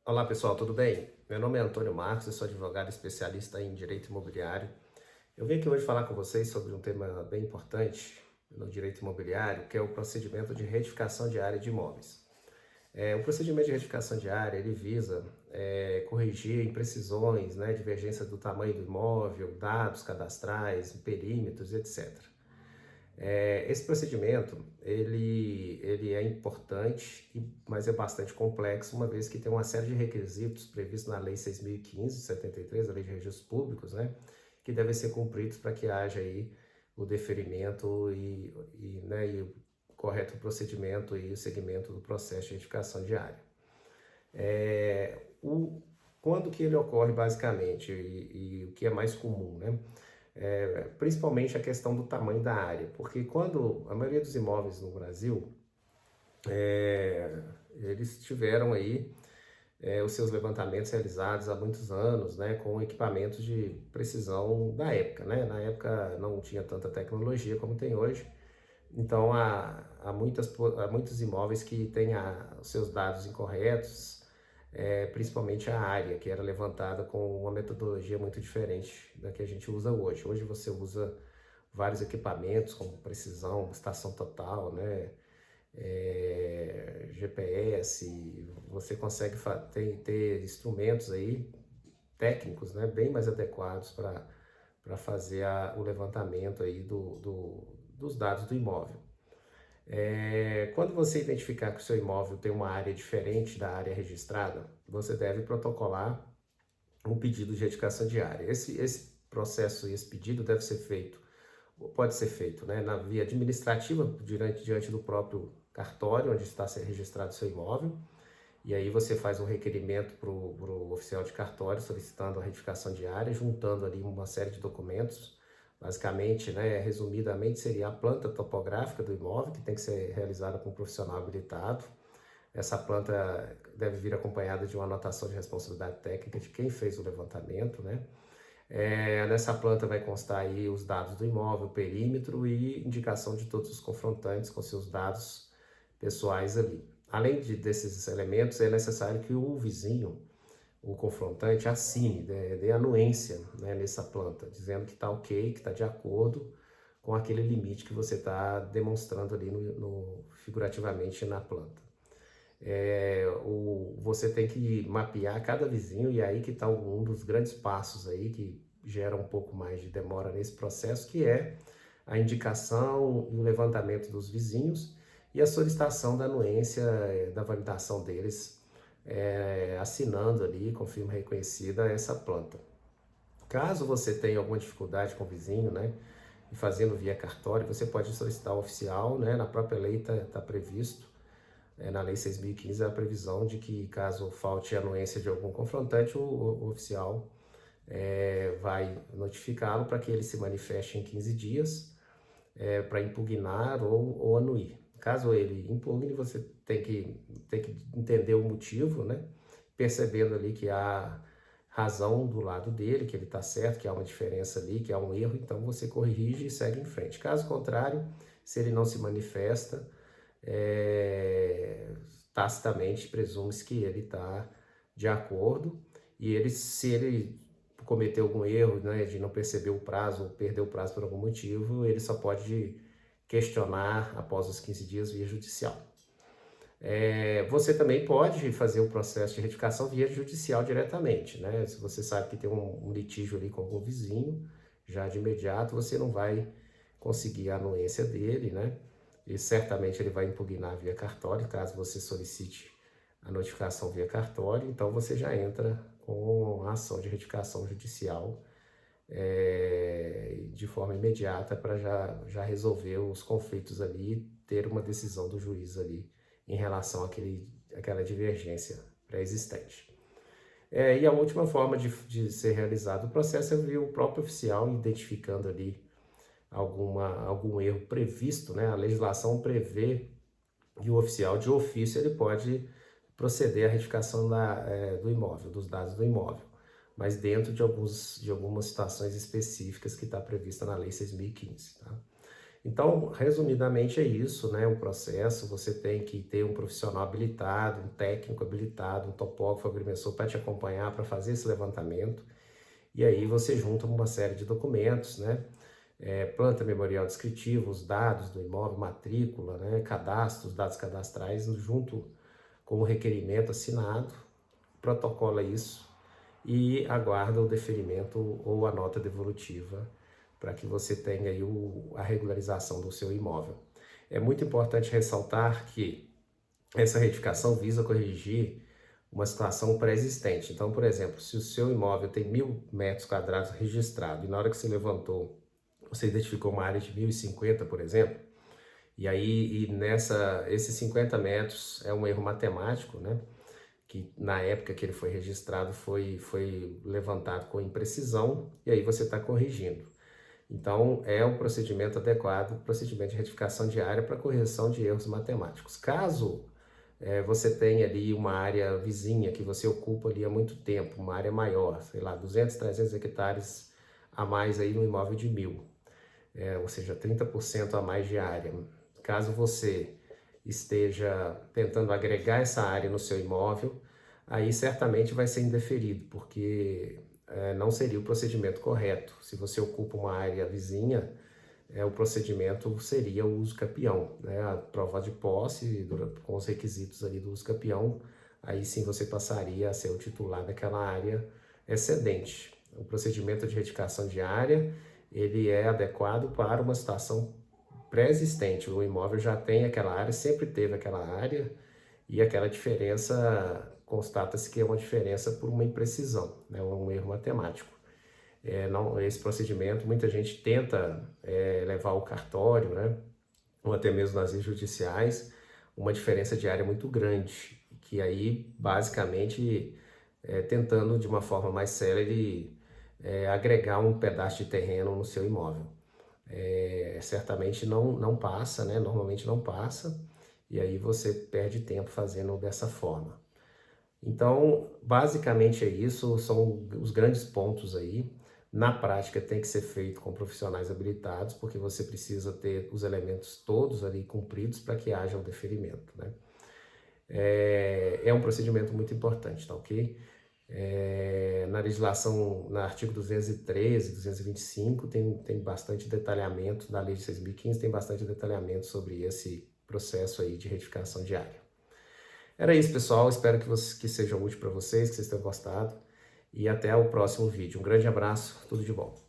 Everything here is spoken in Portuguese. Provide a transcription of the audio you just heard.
Olá pessoal, tudo bem? Meu nome é Antônio Marcos, eu sou advogado especialista em direito imobiliário. Eu vim aqui hoje falar com vocês sobre um tema bem importante no direito imobiliário, que é o procedimento de retificação de área de imóveis. O procedimento de retificação de área, ele visa corrigir imprecisões, né, divergência do tamanho do imóvel, dados cadastrais, perímetros, etc. Esse procedimento, ele é importante, mas é bastante complexo, uma vez que tem uma série de requisitos previstos na Lei 6.015 de 73, a Lei de Registros Públicos, né, que devem ser cumpridos para que haja aí o deferimento e o correto procedimento e o seguimento do processo de edificação de área. É, o, Quando que ele ocorre basicamente e o que é mais comum, né? Principalmente a questão do tamanho da área, porque quando a maioria dos imóveis no Brasil, eles tiveram aí os seus levantamentos realizados há muitos anos, né, com equipamentos de precisão da época, né? Na época não tinha tanta tecnologia como tem hoje, então há muitos imóveis que têm os seus dados incorretos, principalmente a área, que era levantada com uma metodologia muito diferente da que a gente usa hoje. Hoje você usa vários equipamentos como precisão, estação total, né? GPS, você consegue ter instrumentos aí técnicos, né, bem mais adequados para fazer o levantamento aí dos dados do imóvel. Quando você identificar que o seu imóvel tem uma área diferente da área registrada, você deve protocolar um pedido de retificação de área. Esse processo e esse pedido deve ser feito, pode ser feito, né, na via administrativa, diante do próprio cartório onde está registrado o seu imóvel, e aí você faz um requerimento para o oficial de cartório solicitando a retificação de área, juntando ali uma série de documentos. Basicamente, né, resumidamente, seria a planta topográfica do imóvel, que tem que ser realizada por um profissional habilitado. Essa planta deve vir acompanhada de uma anotação de responsabilidade técnica de quem fez o levantamento, né? Nessa planta vai constar aí os dados do imóvel, perímetro e indicação de todos os confrontantes com seus dados pessoais ali. Além desses elementos, é necessário que o vizinho, o confrontante, assine, dê anuência, né, nessa planta, dizendo que está ok, que está de acordo com aquele limite que você está demonstrando ali figurativamente na planta. Você tem que mapear cada vizinho, e aí que está um dos grandes passos aí que gera um pouco mais de demora nesse processo, que é a indicação e o levantamento dos vizinhos e a solicitação da anuência da validação deles, assinando ali com firma reconhecida essa planta. Caso você tenha alguma dificuldade com o vizinho, né, e fazendo via cartório, você pode solicitar o oficial, né, na própria lei está previsto, na Lei 6.015, a previsão de que, caso falte a anuência de algum confrontante, o oficial vai notificá-lo para que ele se manifeste em 15 dias para impugnar ou anuir. Caso ele impugne, você tem que entender o motivo, né? Percebendo ali que há razão do lado dele, que ele está certo, que há uma diferença ali, que há um erro, então você corrige e segue em frente. Caso contrário, se ele não se manifesta, tacitamente presume-se que ele está de acordo, e se ele cometeu algum erro, né, de não perceber o prazo ou perdeu o prazo por algum motivo, ele só pode questionar após os 15 dias via judicial. Você também pode fazer o processo de retificação via judicial diretamente, né? Se você sabe que tem um litígio ali com algum vizinho, já de imediato você não vai conseguir a anuência dele, né? E certamente ele vai impugnar via cartório, caso você solicite a notificação via cartório, então você já entra com a ação de retificação judicial de forma imediata para já resolver os conflitos ali, ter uma decisão do juiz ali em relação àquela divergência pré-existente. E a última forma de ser realizado o processo é ver o próprio oficial identificando ali algum erro previsto, né? A legislação prevê que o oficial de ofício ele pode proceder à retificação do imóvel, dos dados do imóvel, mas dentro de algumas situações específicas que está prevista na Lei 6.015. Tá? Então, resumidamente é isso, né? O processo, você tem que ter um profissional habilitado, um técnico habilitado, um topógrafo, agrimensor para te acompanhar, para fazer esse levantamento. E aí você junta uma série de documentos, né? Planta memorial descritivo, os dados do imóvel, matrícula, né? Cadastro, os dados cadastrais, junto com o requerimento assinado, protocola isso e aguarda o deferimento ou a nota devolutiva para que você tenha aí a regularização do seu imóvel. É muito importante ressaltar que essa retificação visa corrigir uma situação pré-existente. Então, por exemplo, se o seu imóvel tem 1.000 metros quadrados registrado e na hora que você levantou, você identificou uma área de 1.050, por exemplo, e aí esses 50 metros é um erro matemático, né? Que na época que ele foi registrado foi levantado com imprecisão e aí você está corrigindo. Então, é um procedimento adequado, procedimento de retificação de área para correção de erros matemáticos. Caso você tenha ali uma área vizinha que você ocupa ali há muito tempo, uma área maior, sei lá, 200, 300 hectares a mais aí no imóvel de 1.000, ou seja, 30% a mais de área. Caso você esteja tentando agregar essa área no seu imóvel, aí certamente vai ser indeferido, porque não seria o procedimento correto. Se você ocupa uma área vizinha, o procedimento seria o uso capião, né? A prova de posse, com os requisitos ali do uso capião, aí sim você passaria a ser o titular daquela área excedente. O procedimento de retificação de área, ele é adequado para uma situação pré-existente. O imóvel já tem aquela área, sempre teve aquela área, e aquela diferença, constata-se que é uma diferença por uma imprecisão, né? Um erro matemático. Não, esse procedimento, muita gente tenta levar ao cartório, né? Ou até mesmo nas leis judiciais, uma diferença de área muito grande, que aí, basicamente, tentando de uma forma mais célere agregar um pedaço de terreno no seu imóvel. Certamente não passa, né? Normalmente não passa, e aí você perde tempo fazendo dessa forma. Então, basicamente é isso, são os grandes pontos aí. Na prática tem que ser feito com profissionais habilitados, porque você precisa ter os elementos todos ali cumpridos para que haja um deferimento, né? É um procedimento muito importante, tá ok? Na legislação, no artigo 213, 225, tem bastante detalhamento, na lei de 6.015 tem bastante detalhamento sobre esse processo aí de retificação de área. Era isso, pessoal. Espero que seja útil para vocês, que vocês tenham gostado. E até o próximo vídeo. Um grande abraço, tudo de bom.